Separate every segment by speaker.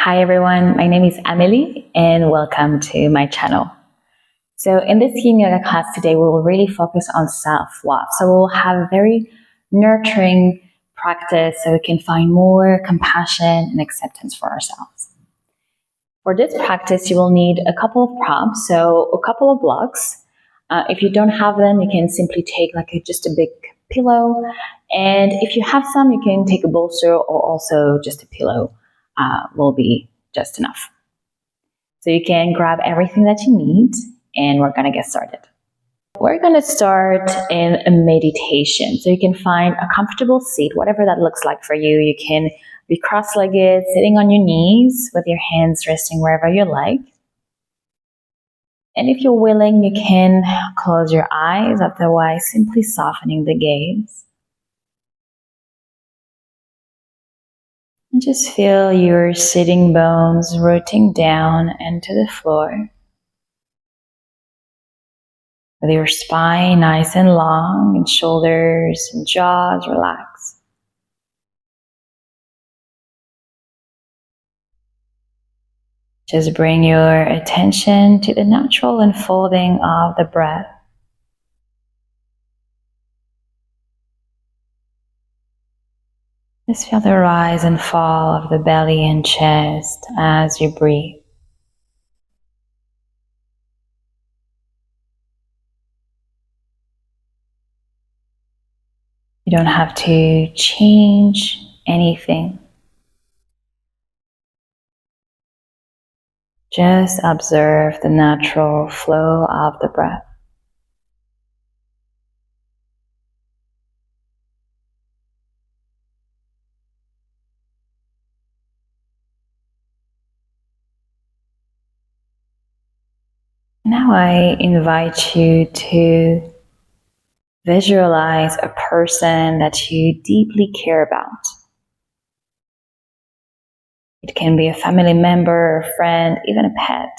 Speaker 1: Hi everyone, my name is Amelie and welcome to my channel. So in this Yin Yoga class today, we will really focus on self-love. So we'll have a very nurturing practice so we can find more compassion and acceptance for ourselves. For this practice, you will need a couple of prompts, so a couple of blocks. If you don't have them, you can simply take just a big pillow. And if you have some, you can take a bolster or also just a pillow. Will be just enough. So you can grab everything that you need and we're going to get started. We're going to start in a meditation. So you can find a comfortable seat, whatever that looks like for you. You can be cross-legged, sitting on your knees with your hands resting wherever you like. And if you're willing, you can close your eyes, otherwise simply softening the gaze. And just feel your sitting bones rooting down into the floor. With your spine nice and long and shoulders and jaws relaxed. Just bring your attention to the natural unfolding of the breath. Just feel the rise and fall of the belly and chest as you breathe. You don't have to change anything. Just observe the natural flow of the breath. Now I invite you to visualize a person that you deeply care about. It can be a family member, a friend, even a pet.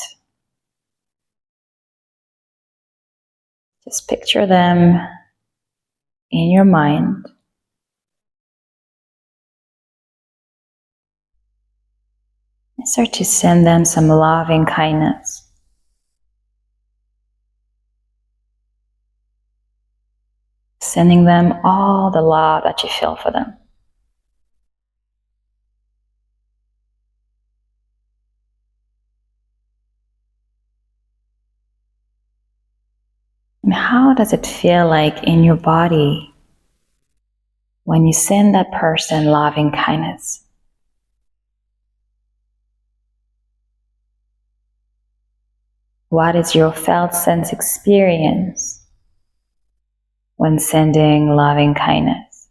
Speaker 1: Just picture them in your mind. And start to send them some loving kindness. Sending them all the love that you feel for them. And how does it feel like in your body when you send that person loving kindness? What is your felt sense experience when sending loving kindness?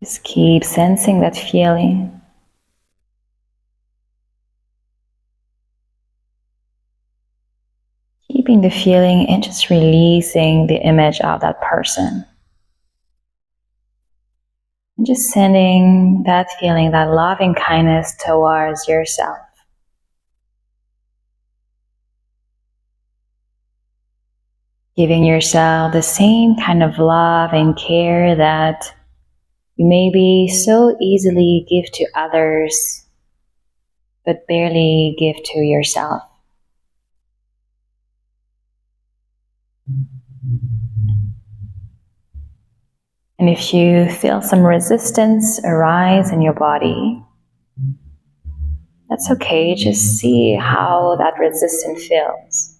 Speaker 1: Just keep sensing that feeling. Keeping the feeling and just releasing the image of that person. And just sending that feeling, that loving kindness towards yourself. Giving yourself the same kind of love and care that you maybe so easily give to others, but barely give to yourself. And if you feel some resistance arise in your body, that's okay. Just see how that resistance feels.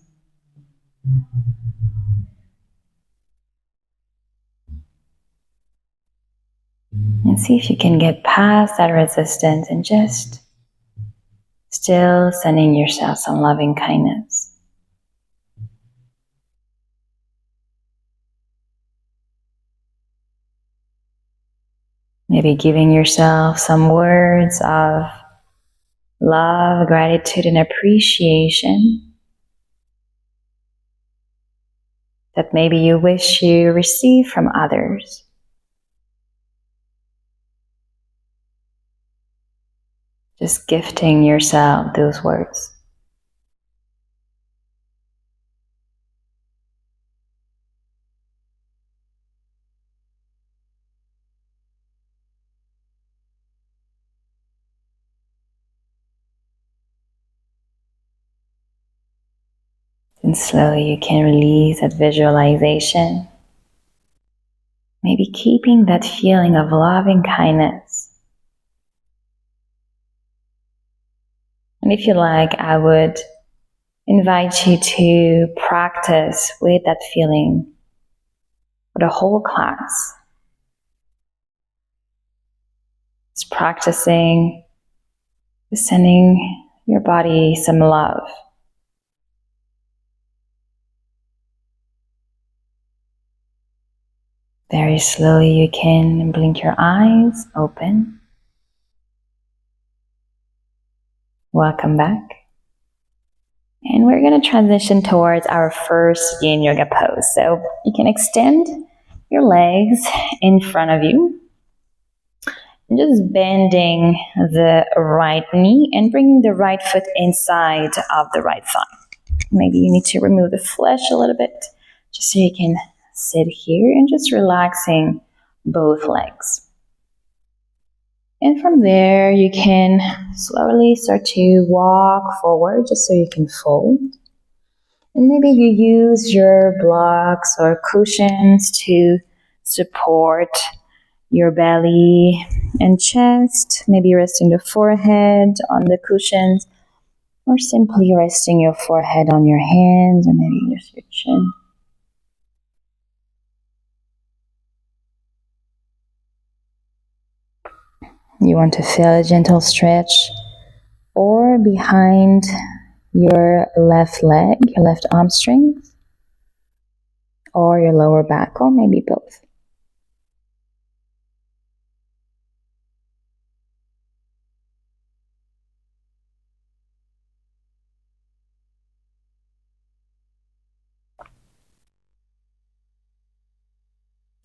Speaker 1: And see if you can get past that resistance and just still sending yourself some loving kindness. Maybe giving yourself some words of love, gratitude, and appreciation that maybe you wish you received from others. Just gifting yourself those words. And slowly you can release that visualization. Maybe keeping that feeling of loving kindness. And if you like, I would invite you to practice with that feeling for the whole class. Just practicing sending your body some love. Very slowly you can blink your eyes open. Welcome back. And we're going to transition towards our first Yin Yoga pose. So you can extend your legs in front of you. And just bending the right knee and bringing the right foot inside of the right thigh. Maybe you need to remove the flesh a little bit just so you can sit here and just relaxing both legs. And from there, you can slowly start to walk forward just so you can fold. And maybe you use your blocks or cushions to support your belly and chest. Maybe resting the forehead on the cushions, or simply resting your forehead on your hands, or maybe just your chin. You want to feel a gentle stretch or behind your left leg, your left arm strength, or your lower back, or maybe both.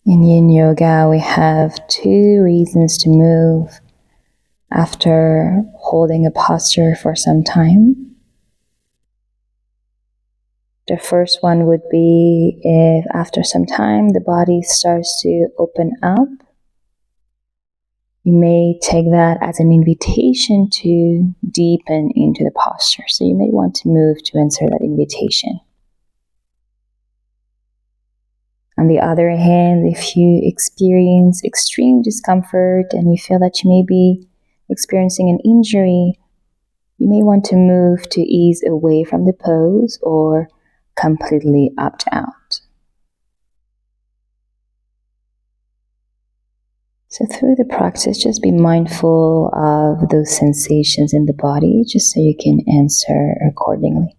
Speaker 1: In Yin Yoga, we have 2 reasons to move after holding a posture for some time. The first one would be if after some time the body starts to open up. You may take that as an invitation to deepen into the posture. So you may want to move to answer that invitation. On the other hand, if you experience extreme discomfort and you feel that you may be experiencing an injury, you may want to move to ease away from the pose or completely opt out. So through the practice, just be mindful of those sensations in the body, just so you can answer accordingly.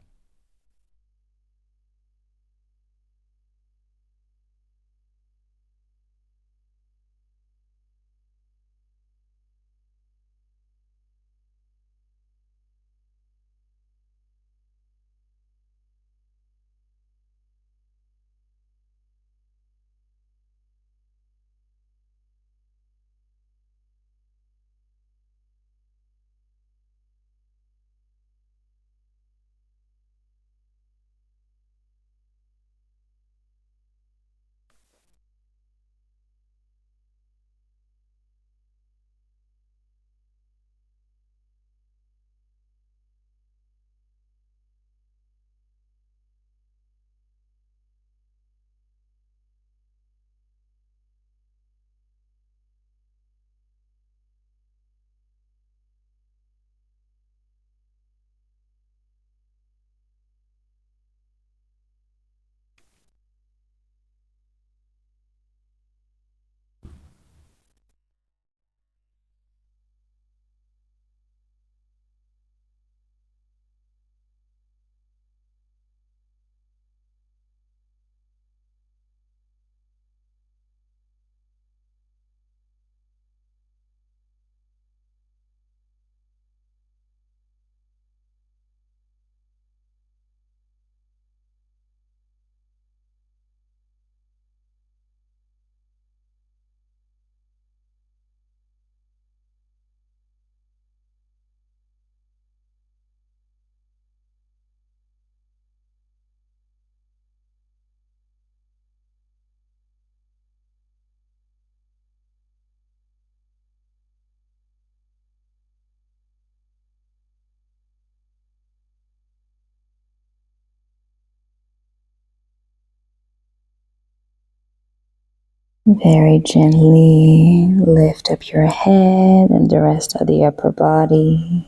Speaker 1: Very gently lift up your head and the rest of the upper body.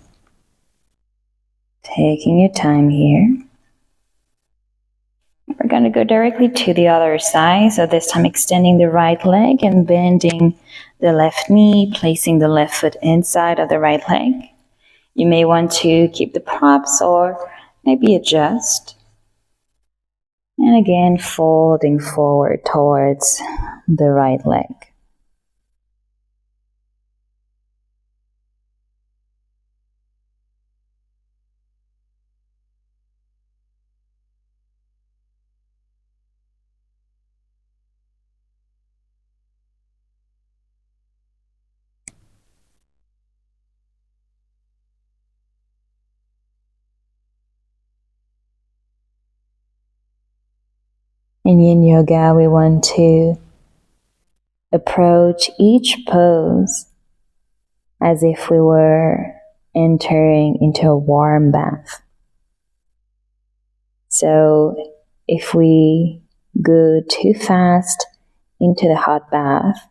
Speaker 1: Taking your time here. We're going to go directly to the other side. So this time extending the right leg and bending the left knee, placing the left foot inside of the right leg. You may want to keep the props or maybe adjust. And again, folding forward towards the right leg. In Yin Yoga, we want to approach each pose as if we were entering into a warm bath. So if we go too fast into the hot bath,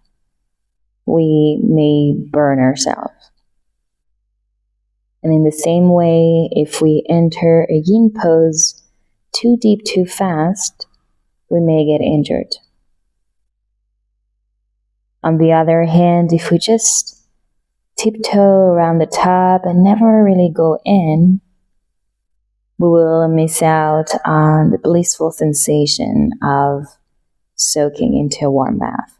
Speaker 1: we may burn ourselves. And in the same way, if we enter a yin pose too deep, too fast, we may get injured. On the other hand, if we just tiptoe around the top and never really go in, we will miss out on the blissful sensation of soaking into a warm bath.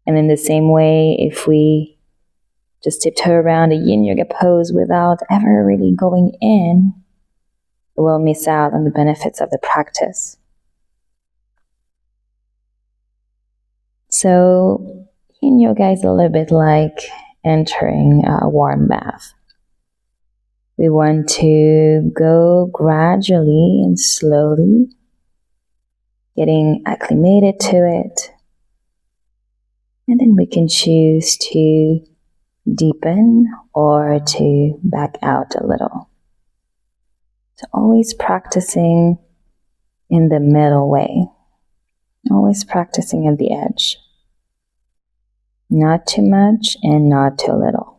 Speaker 1: And in the same way, if we just tiptoe around a yin yoga pose without ever really going in, we'll miss out on the benefits of the practice. So yin yoga is a little bit like entering a warm bath. We want to go gradually and slowly, getting acclimated to it. And then we can choose to deepen or to back out a little. So always practicing in the middle way. Always practicing at the edge. Not too much and not too little.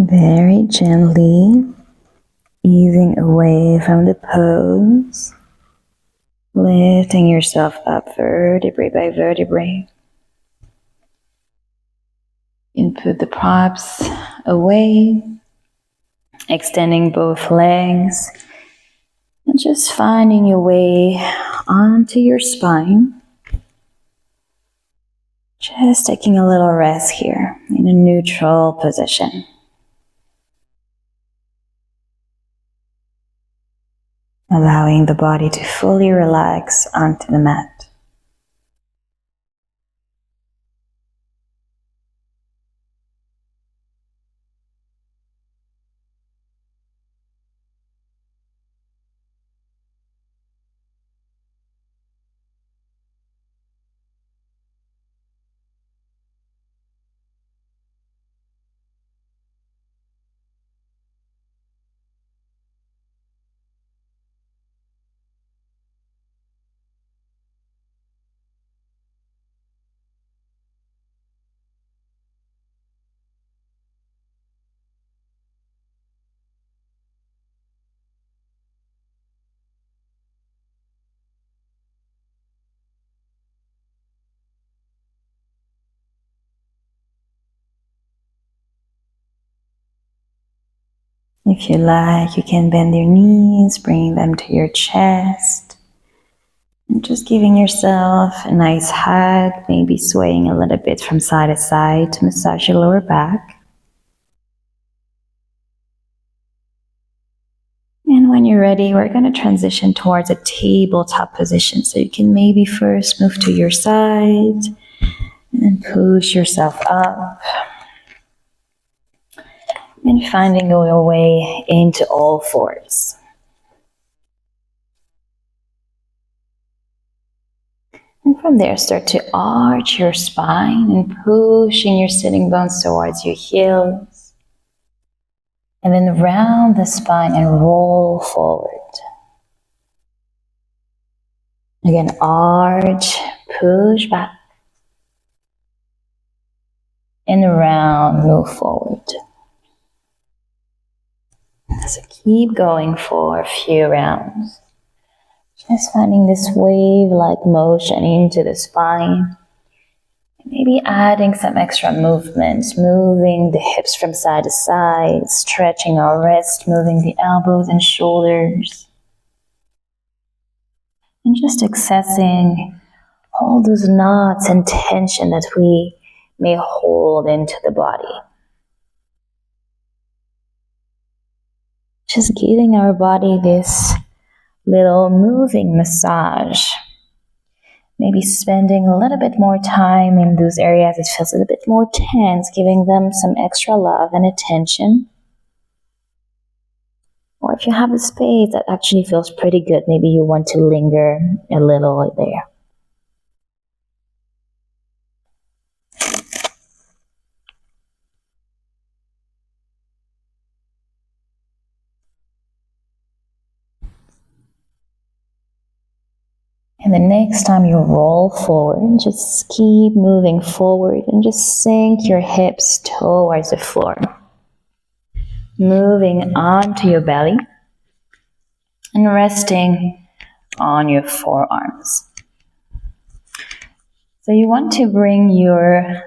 Speaker 1: Very gently easing away from the pose, lifting yourself up vertebrae by vertebrae. You can put the props away, extending both legs, and just finding your way onto your spine. Just taking a little rest here in a neutral position. Allowing the body to fully relax onto the mat. If you like, you can bend your knees, bringing them to your chest. And just giving yourself a nice hug, maybe swaying a little bit from side to side to massage your lower back. And when you're ready, we're going to transition towards a tabletop position. So you can maybe first move to your side and push yourself up. And finding your way into all fours. And from there, start to arch your spine and pushing your sitting bones towards your heels. And then round the spine and roll forward. Again, arch, push back. And round, move forward. So keep going for a few rounds. Just finding this wave-like motion into the spine. Maybe adding some extra movements, moving the hips from side to side, stretching our wrist, moving the elbows and shoulders. And just accessing all those knots and tension that we may hold into the body. Just giving our body this little moving massage. Maybe spending a little bit more time in those areas it feels a little bit more tense, giving them some extra love and attention. Or if you have a space that actually feels pretty good, maybe you want to linger a little there. And the next time you roll forward, just keep moving forward and just sink your hips towards the floor. Moving onto your belly and resting on your forearms. So you want to bring your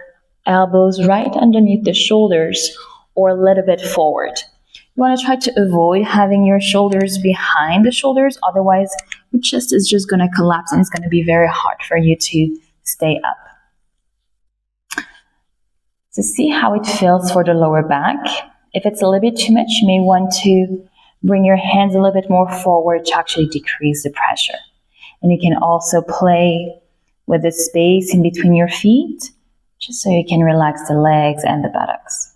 Speaker 1: elbows right underneath the shoulders or a little bit forward. You want to try to avoid having your shoulders behind the shoulders, otherwise your chest is just going to collapse and it's going to be very hard for you to stay up. So see how it feels for the lower back. If it's a little bit too much, you may want to bring your hands a little bit more forward to actually decrease the pressure. And you can also play with the space in between your feet, just so you can relax the legs and the buttocks.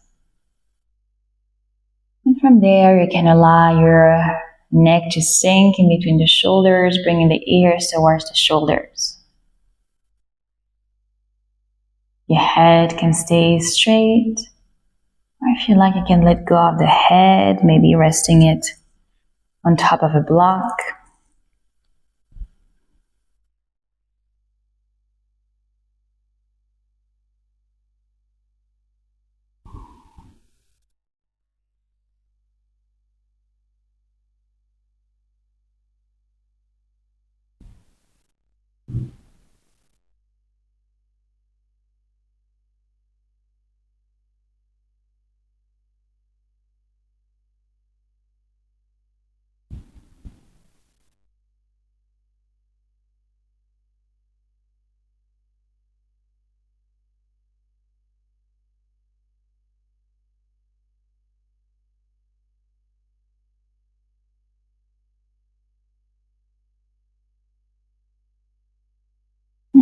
Speaker 1: And from there, you can allow your neck to sink in between the shoulders, bringing the ears towards the shoulders. Your head can stay straight, or if you like, you can let go of the head, maybe resting it on top of a block. And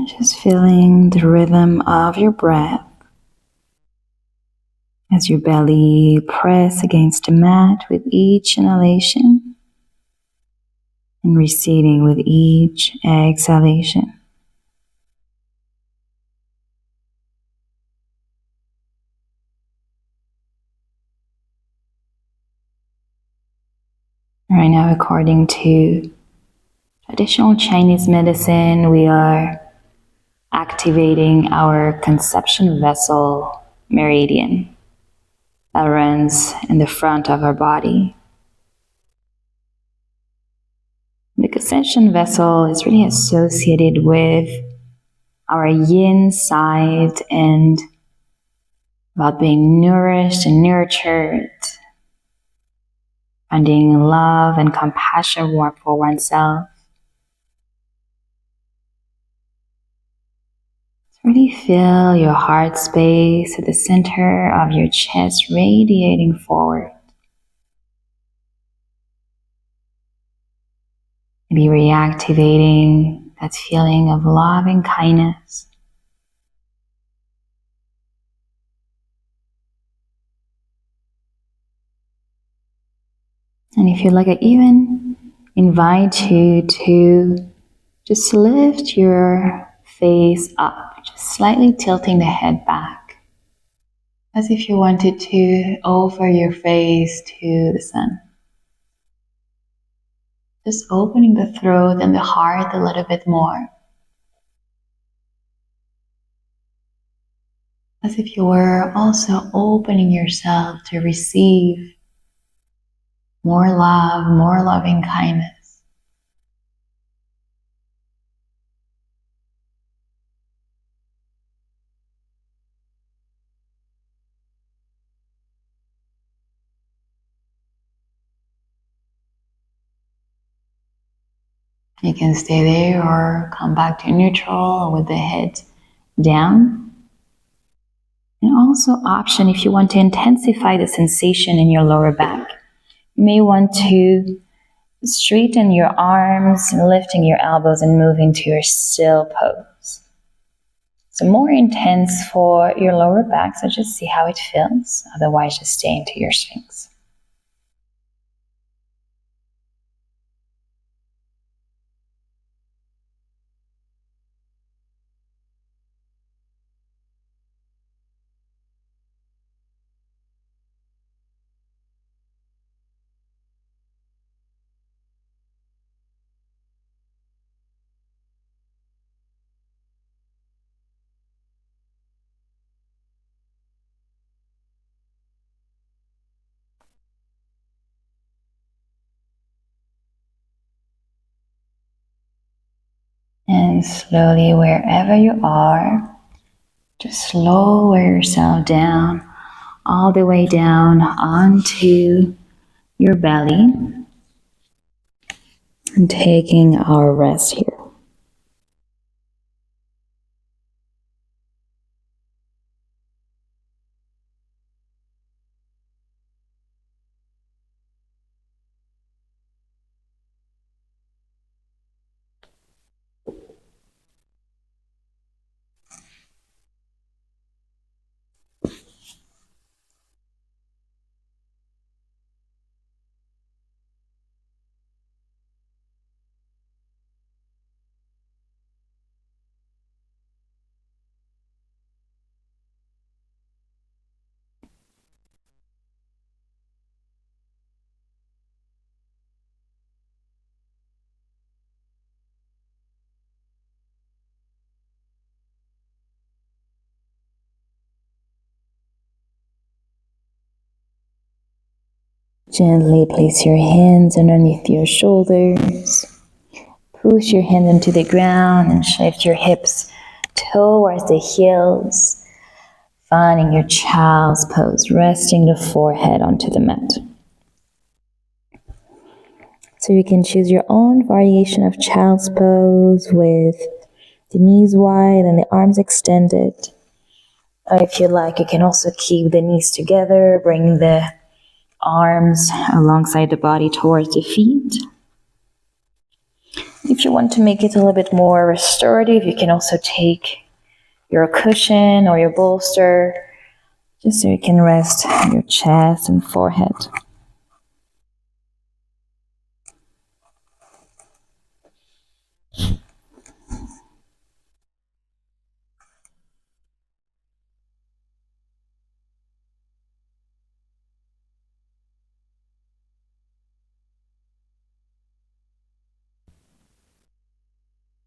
Speaker 1: just feeling the rhythm of your breath as your belly press against the mat with each inhalation and receding with each exhalation. Right now, according to traditional Chinese medicine, we are activating our conception vessel meridian that runs in the front of our body. The conception vessel is really associated with our yin side and about being nourished and nurtured, finding love and compassion for oneself. Really feel your heart space at the center of your chest radiating forward. Maybe reactivating that feeling of love and kindness. And if you like, I even invite you to just lift your face up, just slightly tilting the head back, as if you wanted to offer your face to the sun. Just opening the throat and the heart a little bit more, as if you were also opening yourself to receive more love, more loving kindness. You can stay there or come back to neutral with the head down. And also option if you want to intensify the sensation in your lower back. You may want to straighten your arms, lifting your elbows and moving to your still pose. So more intense for your lower back, so just see how it feels. Otherwise, just stay into your Sphinx. And slowly, wherever you are, just lower yourself down, all the way down onto your belly, and taking our rest here. Gently place your hands underneath your shoulders. Push your hand into the ground and shift your hips towards the heels, finding your child's pose, resting the forehead onto the mat. So you can choose your own variation of child's pose with the knees wide and the arms extended. Or if you like, you can also keep the knees together, bring the arms alongside the body towards the feet. If you want to make it a little bit more restorative, you can also take your cushion or your bolster, just so you can rest your chest and forehead.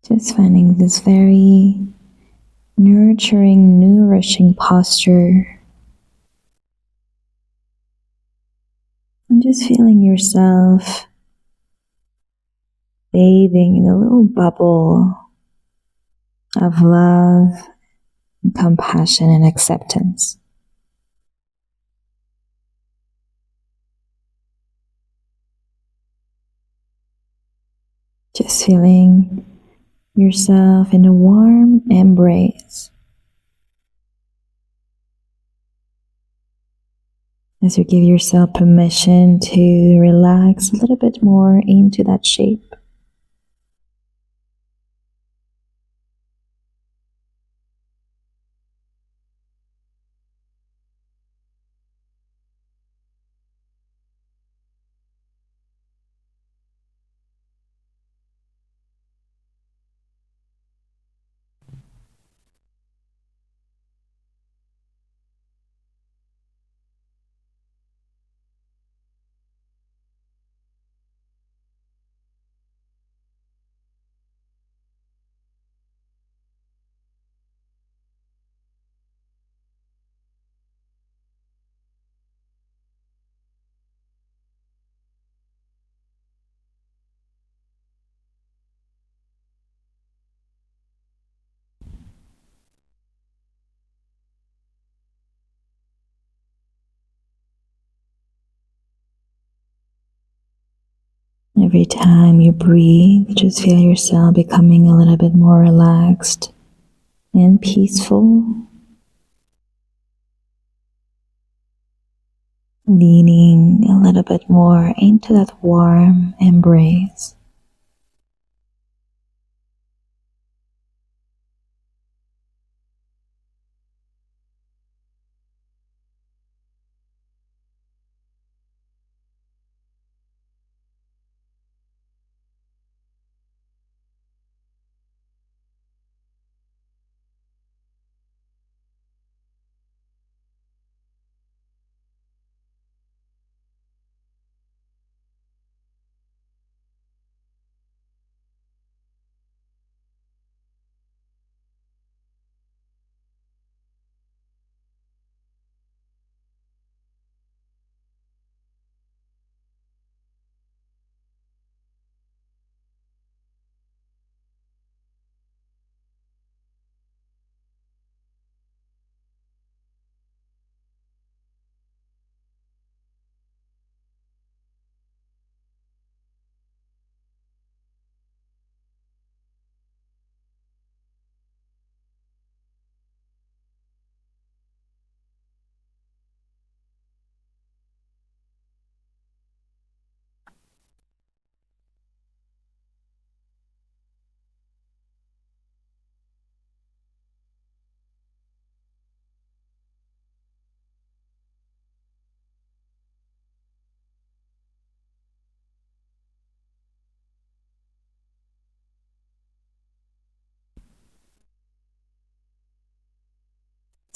Speaker 1: Just finding this very nurturing, nourishing posture. And just feeling yourself bathing in a little bubble of love and compassion and acceptance. Just feeling yourself in a warm embrace as you give yourself permission to relax a little bit more into that shape. Every time you breathe, just feel yourself becoming a little bit more relaxed and peaceful, leaning a little bit more into that warm embrace.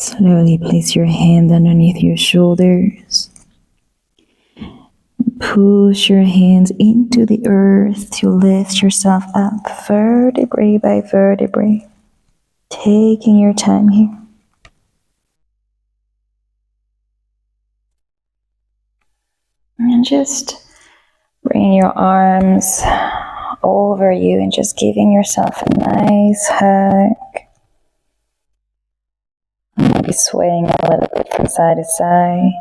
Speaker 1: Slowly place your hand underneath your shoulders. Push your hands into the earth to lift yourself up vertebrae by vertebrae. Taking your time here. And just bring your arms over you and just giving yourself a nice hug. Maybe swaying a little bit from side to side.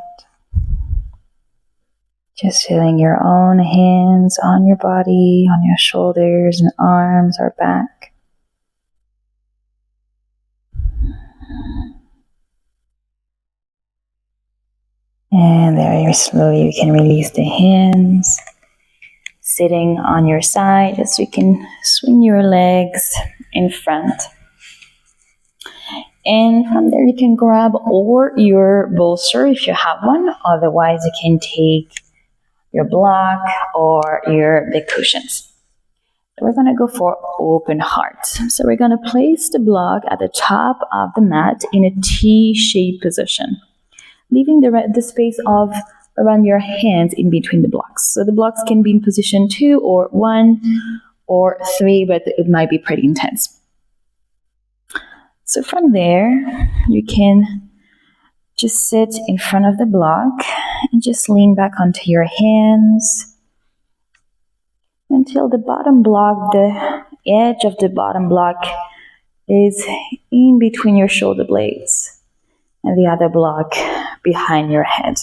Speaker 1: Just feeling your own hands on your body, on your shoulders and arms or back. And very slowly you can release the hands. Sitting on your side, just so you can swing your legs in front. And from there you can grab or your bolster if you have one. Otherwise you can take your block or your big cushions. We're going to go for open heart. So we're going to place the block at the top of the mat in a T-shaped position, leaving the space of around your hands in between the blocks. So the blocks can be in position 2 or 1 or 3, but it might be pretty intense. So from there, you can just sit in front of the block and just lean back onto your hands until the bottom block, the edge of the bottom block is in between your shoulder blades and the other block behind your head.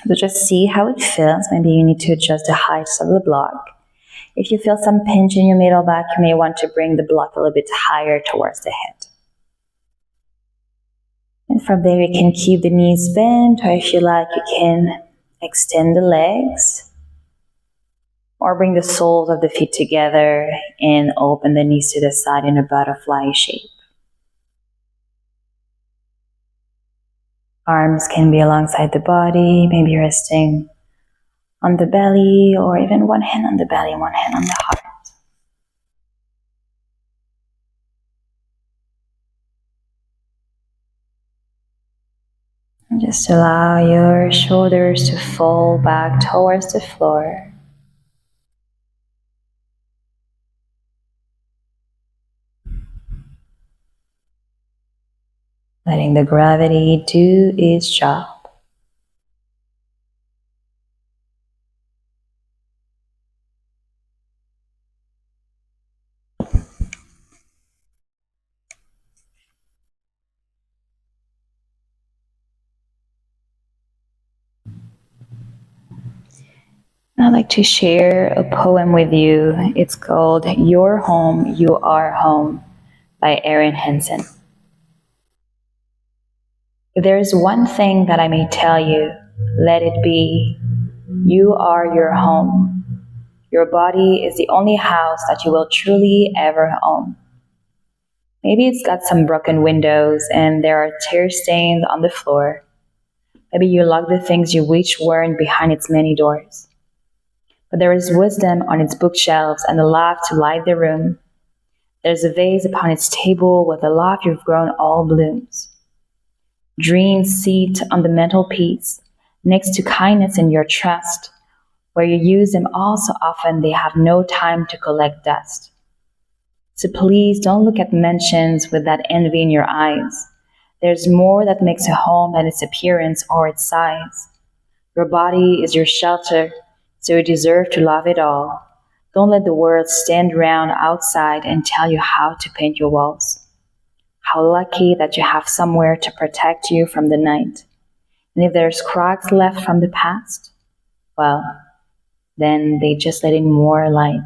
Speaker 1: So just see how it feels. Maybe you need to adjust the height of the block. If you feel some pinch in your middle back, you may want to bring the block a little bit higher towards the head. And from there, you can keep the knees bent, or if you like, you can extend the legs, or bring the soles of the feet together and open the knees to the side in a butterfly shape. Arms can be alongside the body, maybe resting on the belly, or even one hand on the belly, one hand on the heart. And just allow your shoulders to fall back towards the floor. Letting the gravity do its job. I'd like to share a poem with you. It's called Your Home, You Are Home by Erin Hansen. If there is one thing that I may tell you, let it be, you are your home. Your body is the only house that you will truly ever own. Maybe it's got some broken windows and there are tear stains on the floor. Maybe you lock the things you wish weren't behind its many doors. But there is wisdom on its bookshelves and a laugh to light the room. There's a vase upon its table with a laugh you've grown all blooms. Dreams seat on the mantelpiece, next to kindness and your trust. Where you use them all so often they have no time to collect dust. So please don't look at mansions with that envy in your eyes. There's more that makes a home than its appearance or its size. Your body is your shelter, so you deserve to love it all. Don't let the world stand around outside and tell you how to paint your walls. How lucky that you have somewhere to protect you from the night. And if there's cracks left from the past, well, then they just let in more light.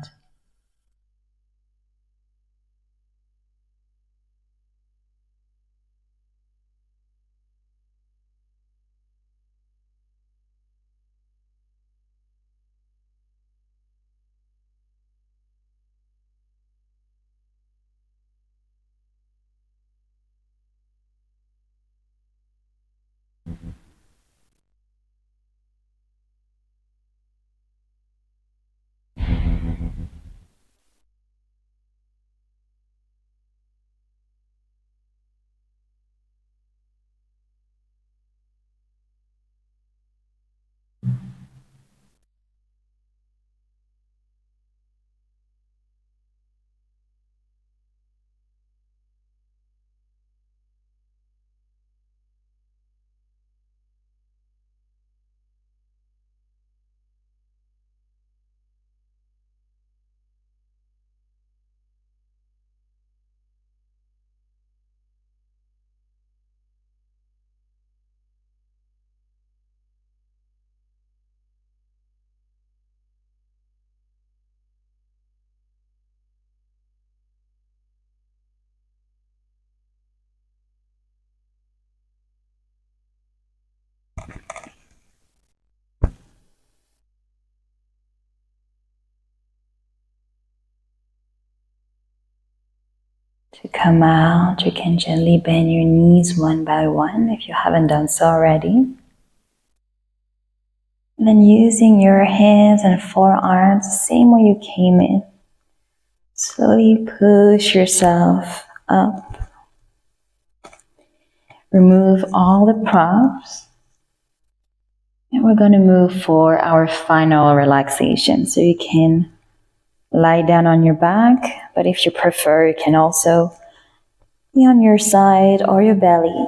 Speaker 1: to come out, you can gently bend your knees one by one if you haven't done so already. And then using your hands and forearms the same way you came in, slowly push yourself up. Remove all the props. And we're going to move for our final relaxation. So you can lie down on your back, but if you prefer, you can also be on your side or your belly,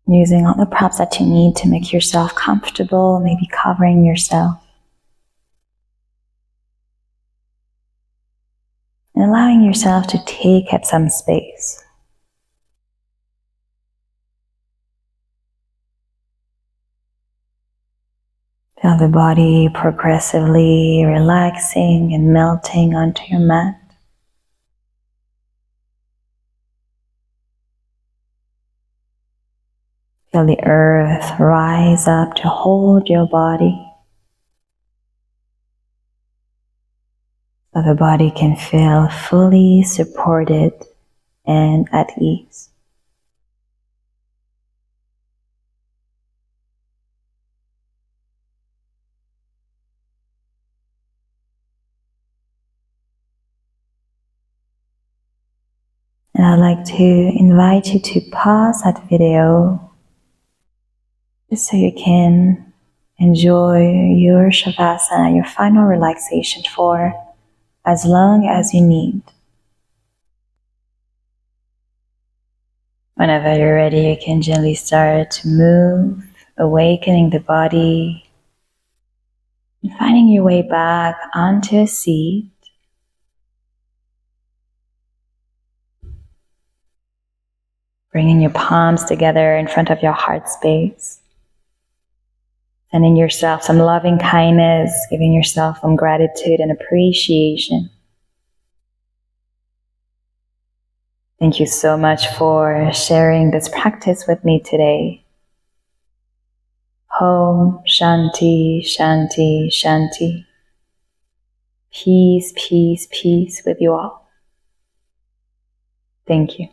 Speaker 1: using all the props that you need to make yourself comfortable, maybe covering yourself. And allowing yourself to take up some space. Feel the body progressively relaxing and melting onto your mat. Feel the earth rise up to hold your body. So the body can feel fully supported and at ease. And I'd like to invite you to pause that video just so you can enjoy your Shavasana, your final relaxation for as long as you need. Whenever you're ready, you can gently start to move, awakening the body, and finding your way back onto a seat. Bringing your palms together in front of your heart space. Sending yourself some loving kindness, giving yourself some gratitude and appreciation. Thank you so much for sharing this practice with me today. Om Shanti, Shanti, Shanti. Peace, peace, peace with you all. Thank you.